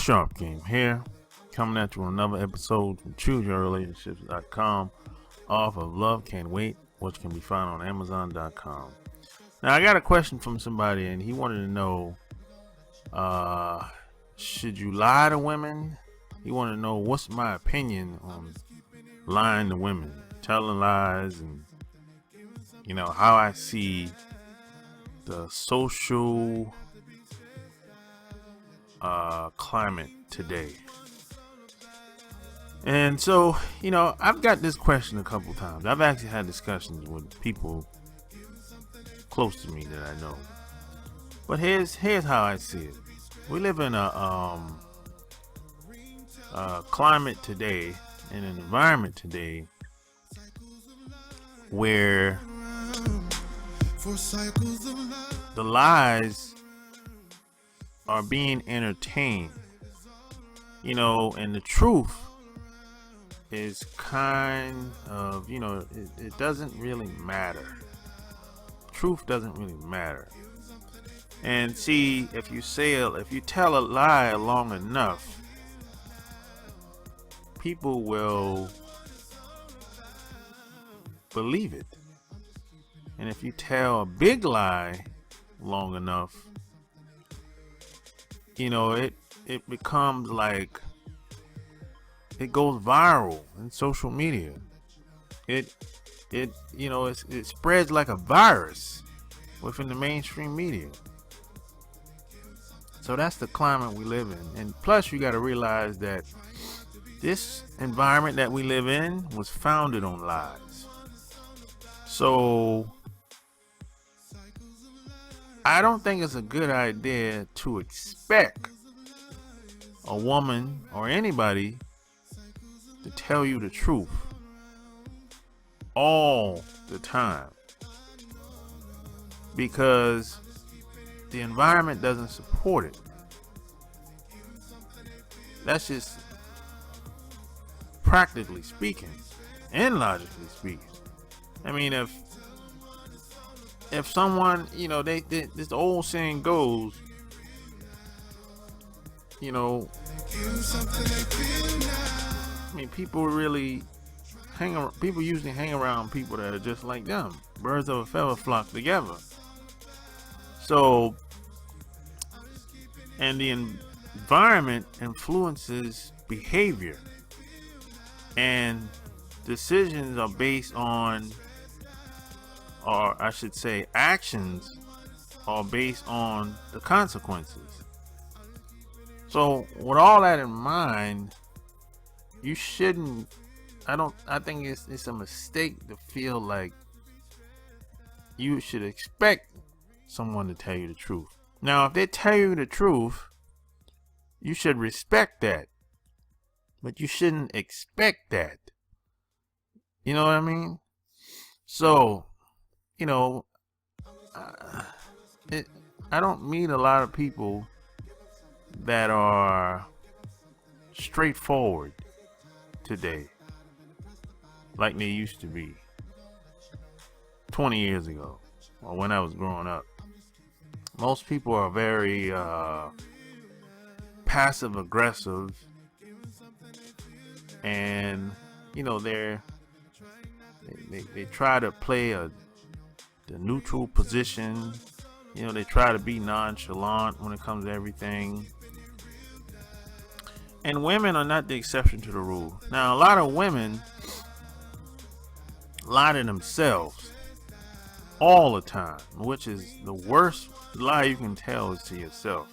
Sharp Game here, coming at you on another episode from ChooseYourRelationships.com off of Love Can't Wait, which can be found on Amazon.com. Now, I got a question from somebody, and he wanted to know, should you lie to women? He wanted to know what's my opinion on lying to women, telling lies, and, how I see the social climate today. And so, I've got this question a couple times. I've actually had discussions with people close to me that I know. But here's how I see it. We live in a climate today, in an environment today, where the lies are being entertained, and the truth is kind of, it doesn't really matter. Truth doesn't really matter. And see, if you tell a lie long enough, people will believe it. And if you tell a big lie long enough, it becomes like, it goes viral in social media. It spreads like a virus within the mainstream media. So that's the climate we live in. And plus, you got to realize that this environment that we live in was founded on lies. So I don't think it's a good idea to expect a woman or anybody to tell you the truth all the time, because the environment doesn't support it. That's just practically speaking and logically speaking. I mean, if someone, this old saying goes, people usually hang around people that are just like them. Birds of a feather flock together. So, and the environment influences behavior, and decisions are based on, or I should say, actions are based on the consequences. So, with all that in mind, you shouldn't. I think it's a mistake to feel like you should expect someone to tell you the truth. Now, if they tell you the truth, you should respect that, but you shouldn't expect that. You know what I mean? So, I don't meet a lot of people that are straightforward today like they used to be 20 years ago, or when I was growing up. Most people are very passive aggressive, and they try to play the neutral position. They try to be nonchalant when it comes to everything. And women are not the exception to the rule. Now, a lot of women lie to themselves all the time, which is the worst lie you can tell is to yourself.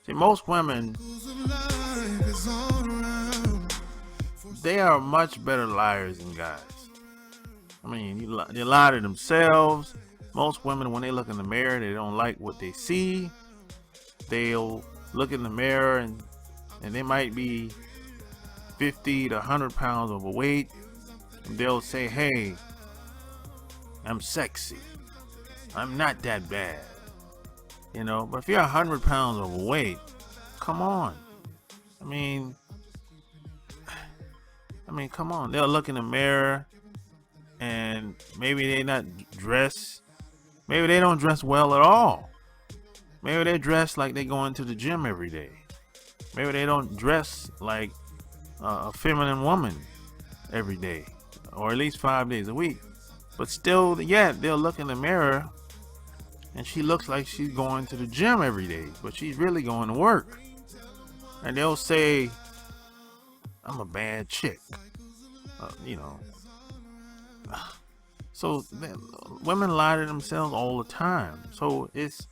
See, most women, they are much better liars than guys. I mean, they lie to themselves. Most women, when they look in the mirror, they don't like what they see. They'll look in the mirror and they might be 50 to 100 pounds overweight. And they'll say, hey, I'm sexy. I'm not that bad. But if you're 100 pounds overweight, come on. I mean, come on. They'll look in the mirror and maybe they not dress. Maybe they don't dress well at all. Maybe they dress like they go into the gym every day. Maybe they don't dress like a feminine woman every day, or at least 5 days a week. But still, yeah, they'll look in the mirror and she looks like she's going to the gym every day, but she's really going to work. And they'll say, I'm a bad chick. You know. So women lie to themselves all the time. So it's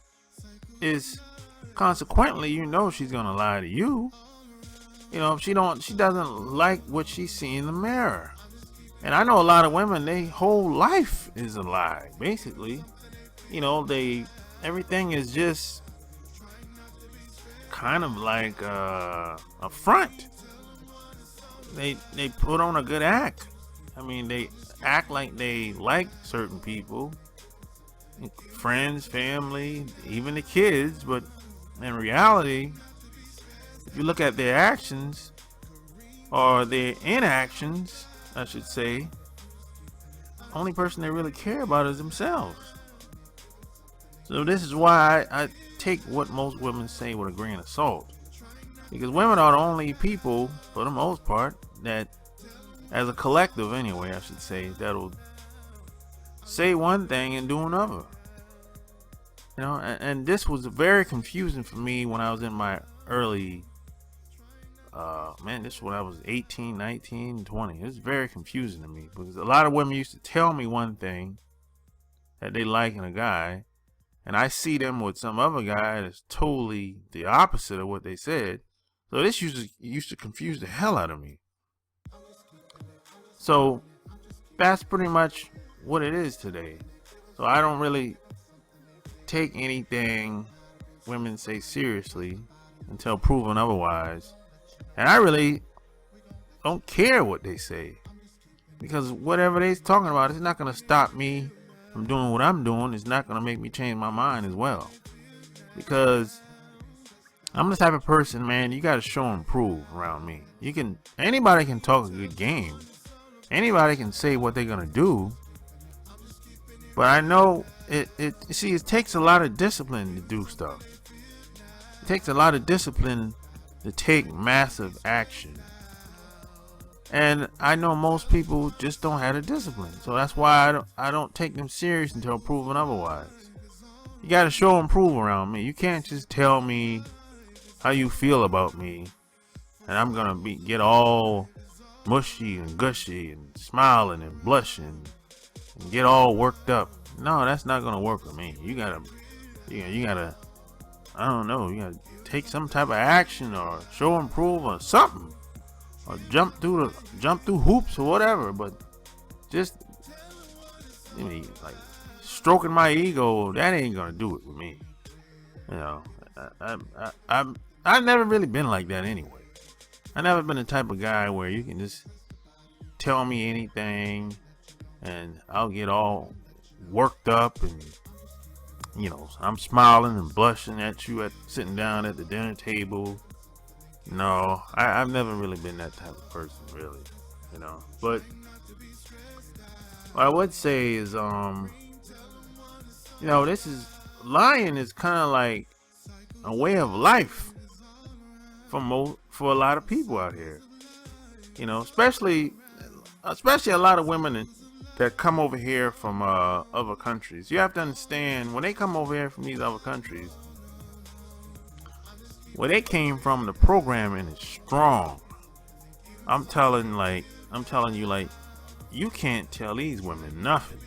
consequently, you know, she's gonna lie to you. You know, if she doesn't like what she see in the mirror. And I know a lot of women, their whole life is a lie, basically. You know, everything is just kind of like a front. They put on a good act. I mean, they act like they like certain people, friends, family, even the kids, but in reality, if you look at their actions or their inactions, I should say, the only person they really care about is themselves. So this is why I take what most women say with a grain of salt, because women are the only people, for the most part, that, as a collective anyway, I should say, that'll say one thing and do another. You know, and this was very confusing for me when I was in my early, this was when I was 18, 19, 20. It was very confusing to me because a lot of women used to tell me one thing that they like in a guy, and I see them with some other guy that's totally the opposite of what they said. So this used to confuse the hell out of me. So that's pretty much what it is today. So I don't really take anything women say seriously until proven otherwise. And I really don't care what they say, because whatever they're talking about, it's not going to stop me from doing what I'm doing. It's not going to make me change my mind as well, because I'm the type of person, man, you got to show and prove around me. Anybody can talk a good game. Anybody can say what they're going to do. But I know it takes a lot of discipline to do stuff. It takes a lot of discipline to take massive action. And I know most people just don't have the discipline. So that's why I don't take them serious until proven otherwise. You got to show and prove around me. You can't just tell me how you feel about me and I'm going to get all mushy and gushy and smiling and blushing and get all worked up. No, that's not going to work for me. You gotta, I don't know, you gotta take some type of action or show and prove or something, or jump through hoops or whatever. But just, like stroking my ego, that ain't gonna do it with me. You know, I've never really been like that anyway. I never been the type of guy where you can just tell me anything and I'll get all worked up and, I'm smiling and blushing at you sitting down at the dinner table. No, I've never really been that type of person, really, But what I would say is, lying is kind of like a way of life for a lot of people out here. Especially a lot of women that come over here from other countries. You have to understand, when they come over here from these other countries, where they came from, the programming is strong. I'm telling you, you can't tell these women nothing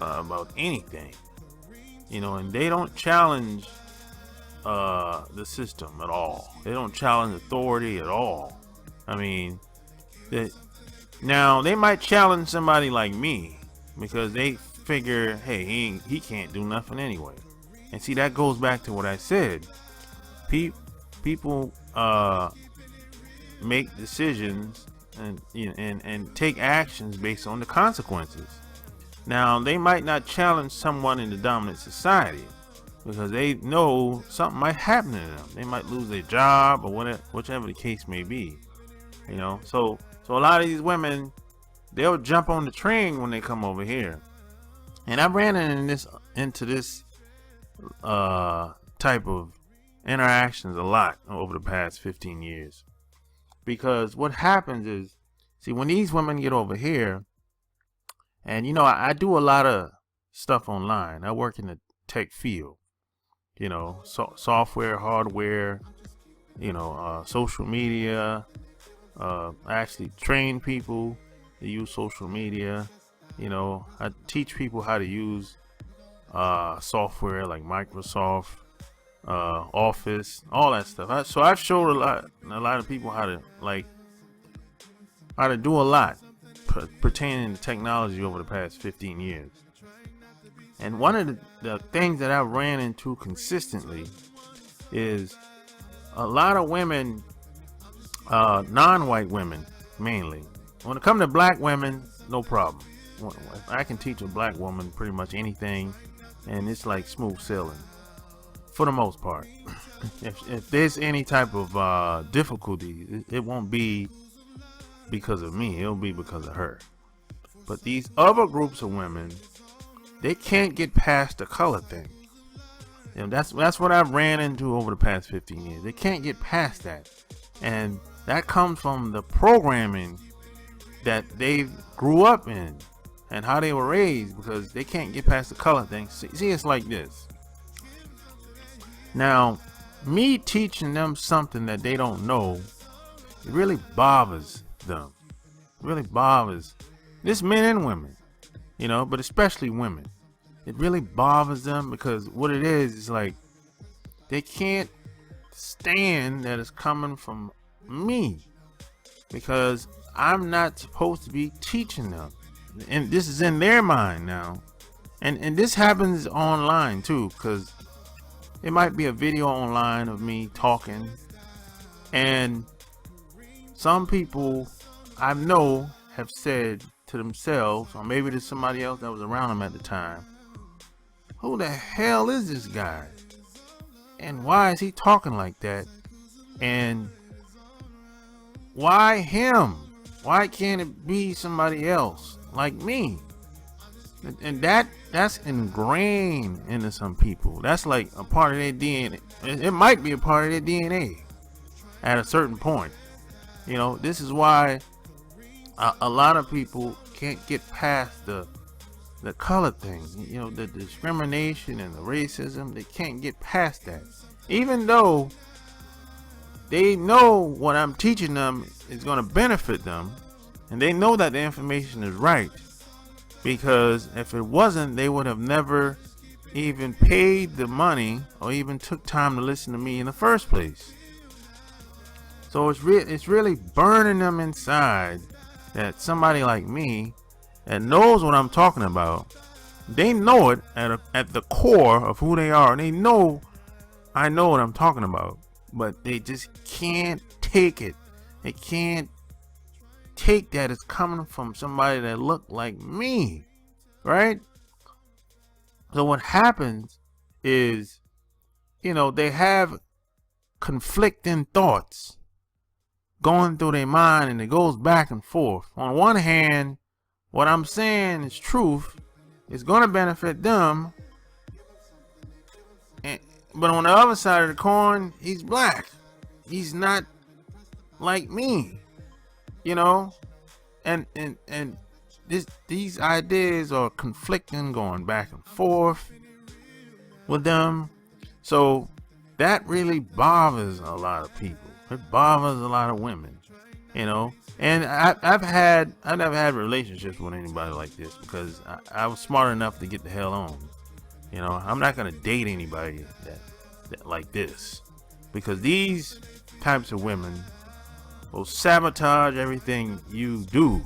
about anything, and they don't challenge the system at all. They don't challenge authority at all. I mean, now they might challenge somebody like me because they figure, hey, he can't do nothing anyway. And see, that goes back to what I said. People make decisions and take actions based on the consequences. Now, they might not challenge someone in the dominant society because they know something might happen to them. They might lose their job or whichever the case may be. So a lot of these women, they'll jump on the train when they come over here. And I ran into this type of interactions a lot over the past 15 years. Because what happens is, see, when these women get over here, and I do a lot of stuff online. I work in the tech field, software, hardware, social media. I actually train people to use social media. I teach people how to use software like Microsoft, Office, all that stuff. So I've showed a lot of people how to do a lot pertaining to technology over the past 15 years. And one of the things that I ran into consistently is a lot of women, non-white women mainly. When it comes to black women, no problem. I can teach a black woman pretty much anything, and it's like smooth sailing for the most part. If there's any type of difficulty, it won't be because of me. It'll be because of her. But these other groups of women, they can't get past the color thing. That's what I've ran into over the past 15 years. They can't get past that. And that comes from the programming that they grew up in and how they were raised, because they can't get past the color thing. See, it's like this. Now, me teaching them something that they don't know, it really bothers them. It really bothers this men and women, but especially women. It really bothers them because what it is like they can't stand that it's coming from me, because I'm not supposed to be teaching them. And this is in their mind now. And this happens online too, because it might be a video online of me talking, and some people I know have said to themselves, or maybe to somebody else that was around them at the time, who the hell is this guy? And why is he talking like that? And why him? Why can't it be somebody else like me? And that's ingrained into some people. That's like a part of their DNA. It might be a part of their DNA at a certain point. This is why a lot of people can't get past the color thing. The discrimination and the racism. They can't get past that, even though they know what I'm teaching them is going to benefit them, and they know that the information is right. Because if it wasn't, they would have never even paid the money or even took time to listen to me in the first place. So it's really burning them inside that somebody like me that knows what I'm talking about, they know it at the core of who they are. And they know I know what I'm talking about, but they just can't take it. They can't take that it's coming from somebody that looked like me, right? So what happens is, they have conflicting thoughts going through their mind, and it goes back and forth. On one hand, what I'm saying is truth. It's going to benefit them. But on the other side of the coin, he's black. He's not like me. And these ideas are conflicting, going back and forth with them. So that really bothers a lot of people. It bothers a lot of women, And I've never had relationships with anybody like this, because I was smart enough to get the hell on. I'm not gonna date anybody that like this, because these types of women will sabotage everything you do.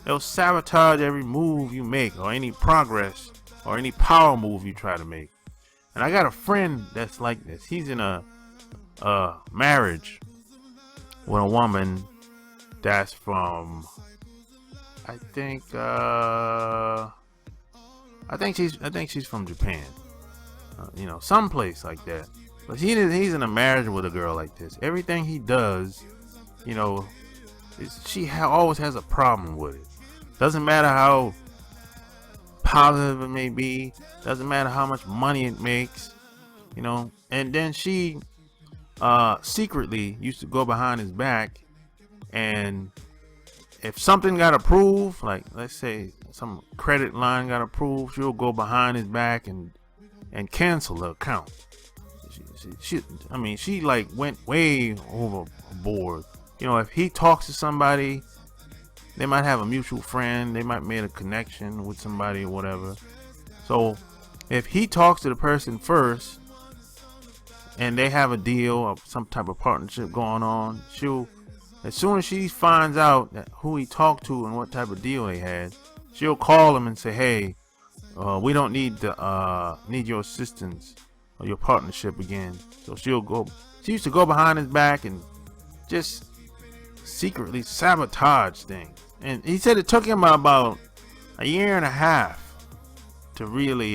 They'll sabotage every move you make, or any progress, or any power move you try to make. And I got a friend that's like this. He's in a marriage with a woman that's from, I think she's from Japan, someplace like that. But he's in a marriage with a girl like this. Everything he does, she always has a problem with it. Doesn't matter how positive it may be. Doesn't matter how much money it makes. And then she secretly used to go behind his back, and if something got approved, like let's say some credit line got approved, she'll go behind his back and cancel the account. She like went way overboard. You know, if he talks to somebody, they might have a mutual friend, they might made a connection with somebody or whatever. So if he talks to the person first and they have a deal or some type of partnership going on, she'll, as soon as she finds out that who he talked to and what type of deal they had, she'll call him and say, hey, we don't need your assistance or your partnership again. So she used to go behind his back and just secretly sabotage things. And he said it took him about a year and a half to really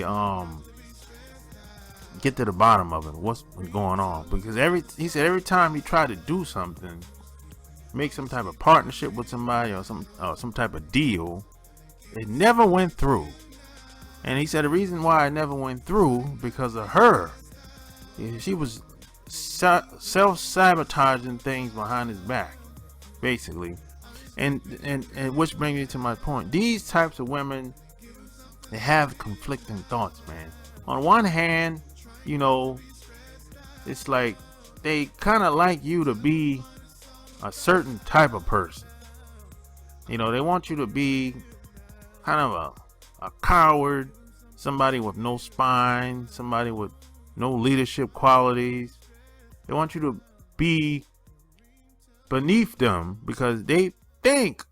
get to the bottom of it, what's going on. Because he said every time he tried to do something, make some type of partnership with somebody or some type of deal, it never went through. And he said the reason why it never went through because of her. She was self-sabotaging things behind his back, basically. And which brings me to my point. These types of women, they have conflicting thoughts, man. On one hand, you know, it's like they kind of like you to be a certain type of person. You know, they want you to be kind of a coward, somebody with no spine, somebody with no leadership qualities. They want you to be beneath them because they think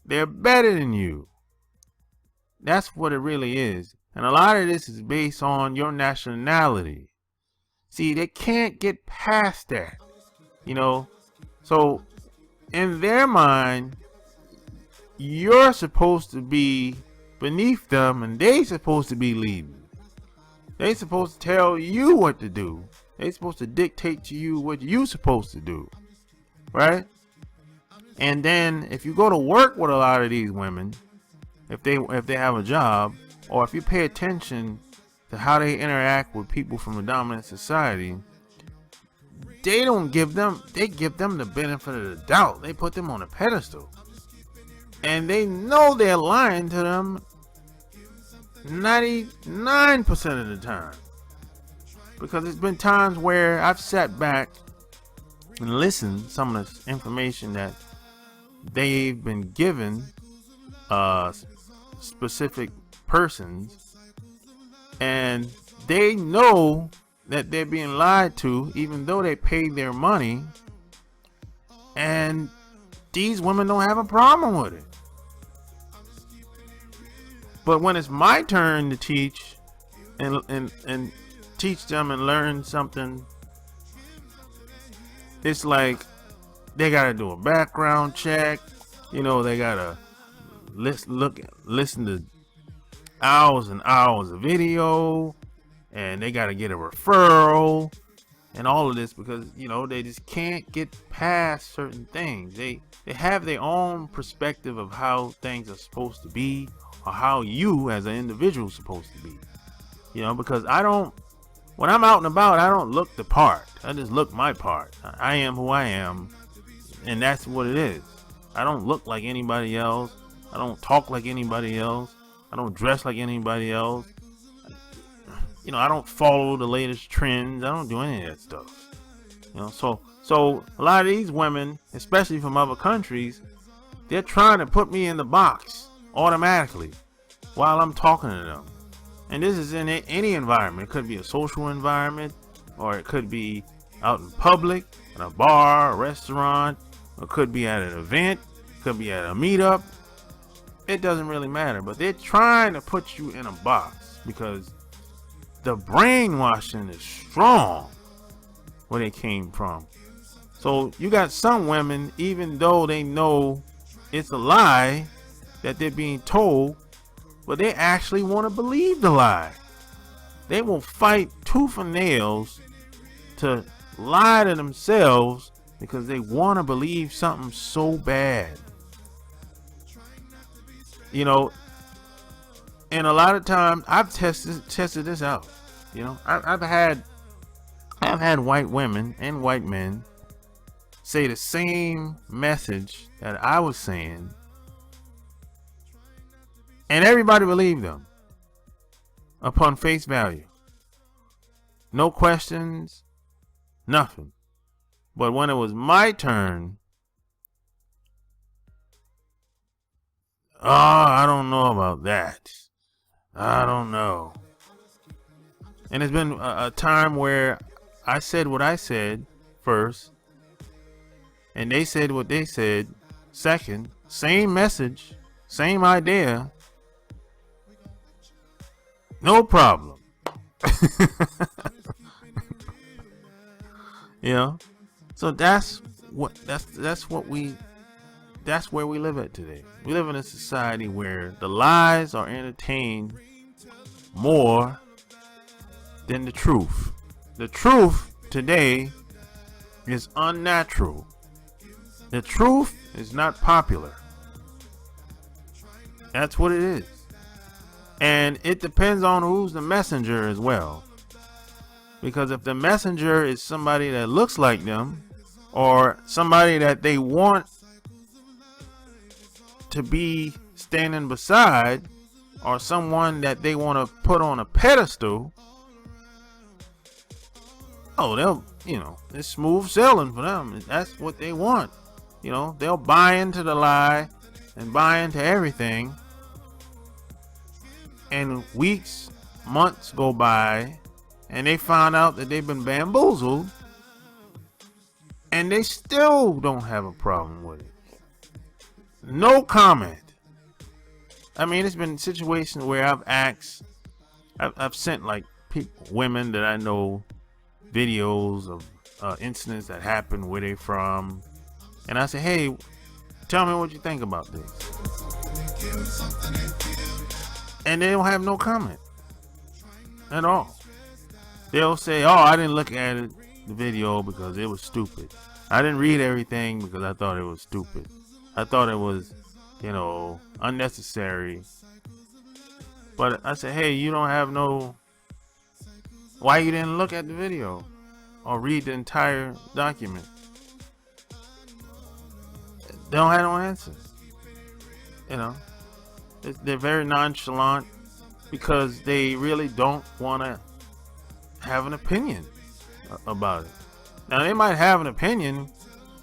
they're better than you. That's what it really is. And a lot of this is based on your nationality. See, they can't get past that, you know. So in their mind, you're supposed to be beneath them and they supposed to be leading. They supposed to tell you what to do. They supposed to dictate to you what you supposed to do, right? And then if you go to work with a lot of these women, if they have a job, or if you pay attention to how they interact with people from a dominant society, they give them the benefit of the doubt. They put them on a pedestal. And they know they're lying to them 99% of the time. Because there's been times where I've sat back and listened to some of the information that they've been given specific persons, and they know that they're being lied to even though they paid their money, and these women don't have a problem with it. But when it's my turn to teach and teach them and learn something, it's like they gotta do a background check. You know, they gotta listen to hours and hours of video, and they gotta get a referral and all of this because, you know, they just can't get past certain things. They have their own perspective of how things are supposed to be, or how you as an individual is supposed to be. You know, because when I'm out and about, I don't look the part. I just look my part. I am who I am, and that's what it is. I don't look like anybody else. I don't talk like anybody else. I don't dress like anybody else. You know, I don't follow the latest trends. I don't do any of that stuff. You know, so a lot of these women, especially from other countries, they're trying to put me in the box automatically while I'm talking to them. And this is in any environment. It could be a social environment, or it could be out in public, in a bar, a restaurant, or it could be at an event, it could be at a meetup. It doesn't really matter, but they're trying to put you in a box because the brainwashing is strong where they came from. So you got some women, even though they know it's a lie that they're being told, but they actually want to believe the lie. They will fight tooth and nails to lie to themselves because they want to believe something so bad. You know, and a lot of times I've tested this out. You know, I've I've had white women and white men say the same message that I was saying, and everybody believed them upon face value. No questions, nothing. But when it was my turn, I don't know about that. I don't know. And it's been a time where I said what I said first, and they said what they said second. Same message, same idea. No problem. You know? So that's where we live at today. We live in a society where the lies are entertained more than the truth. The truth today is unnatural. The truth is not popular. That's what it is. And it depends on who's the messenger as well. Because if the messenger is somebody that looks like them, or somebody that they want to be standing beside, or someone that they want to put on a pedestal, it's smooth sailing for them. That's what they want. They'll buy into the lie and buy into everything. And weeks, months go by, and they find out that they've been bamboozled, and they still don't have a problem with it. No comment. I mean, it's been situations where I've sent like women that I know videos of incidents that happened, where they from, and I say, hey, tell me what you think about this. And they don't have no comment at all. They'll say, I didn't look at the video because it was stupid. I didn't read everything because I thought it was stupid. I thought it was, unnecessary. But I said, hey, you don't have why you didn't look at the video or read the entire document? They don't have no answer. They're very nonchalant because they really don't want to have an opinion about it. Now, they might have an opinion,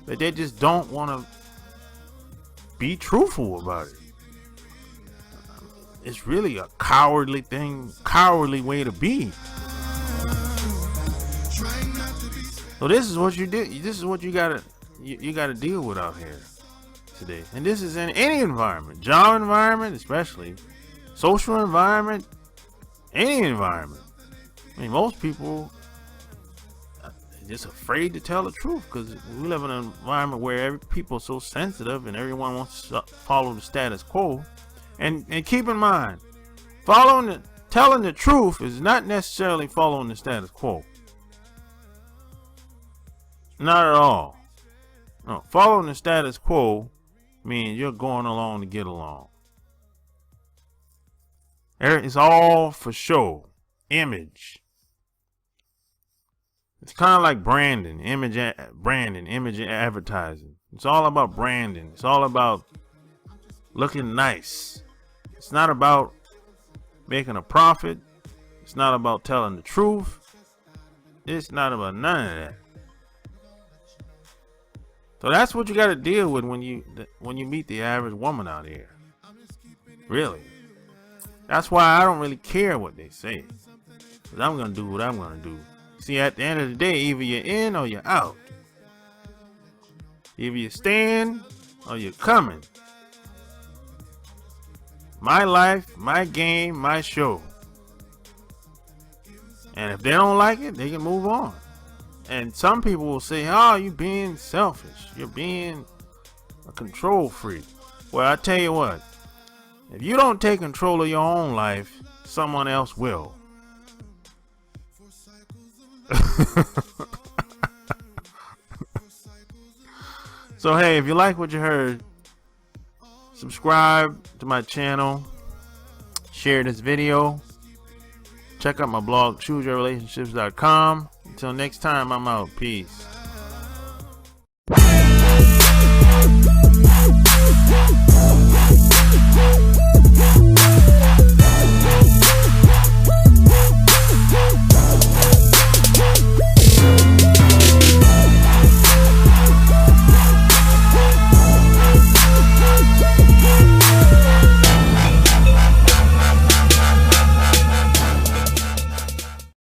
but they just don't want to be truthful about it. It's really a cowardly way to be. So this is what you do. This is what you gotta deal with out here today. And this is in any environment, job environment, especially social environment, any environment. I mean, most people are just afraid to tell the truth because we live in an environment where people are so sensitive and everyone wants to follow the status quo. And keep in mind, telling the truth is not necessarily following the status quo. Not at all. No, following the status quo means you're going along to get along. It's all for show, image. It's kind of like branding, image advertising. It's all about branding. It's all about looking nice. It's not about making a profit. It's not about telling the truth. It's not about none of that. So that's what you got to deal with when you meet the average woman out here. Really. That's why I don't really care what they say. Because I'm going to do what I'm going to do. See, at the end of the day, either you're in or you're out. Either you're staying or you're coming. My life, my game, my show. And if they don't like it, they can move on. And some people will say, you're being selfish. You're being a control freak. Well, I tell you what. If you don't take control of your own life, someone else will. So, hey, if you like what you heard, subscribe to my channel. Share this video. Check out my blog, chooseyourrelationships.com. Until next time, I'm out. Peace.